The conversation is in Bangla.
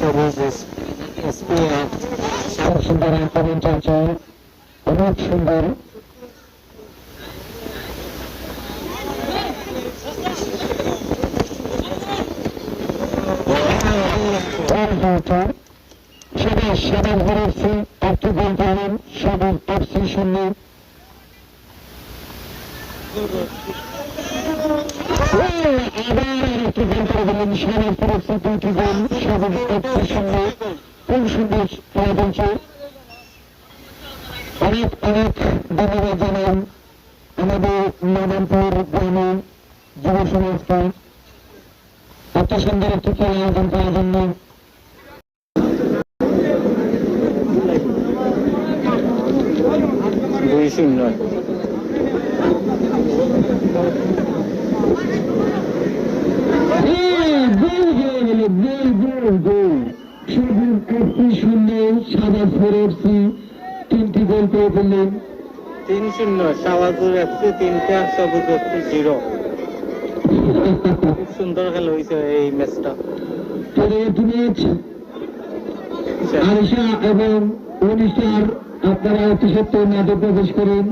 সবুজ স্পিয়ার খুব সুন্দর আক্রমণ চলছে, অনেক সুন্দর। সবুজ বেরোচ্ছে, একটি গোল করলেন সবুজ এফসি শূন্য। আবার একটি গোল করে দিলেন সবুজ বেরোচ্ছে, দুইটি গোল সবুজ এফসি শূন্য। খুব সুন্দর খেলা চলছে। অনেক অনেক ধন্যবাদ জানাই আমাদের মাদারপুর গ্রামে যুব সমাজকে এত সুন্দর একটি খেলা আয়োজন করার জন্য। তিনটি গোল করে ফেললেন। 3-0 শাহবাজপুর এফসি 3টা, সবুজ এফসি 0। খুব সুন্দর খেলা হয়েছে এই ম্যাচটা। আরিশা এবং উনিশার আপনারা অতি সত্ত্বর নাটক প্রবেশ করুন।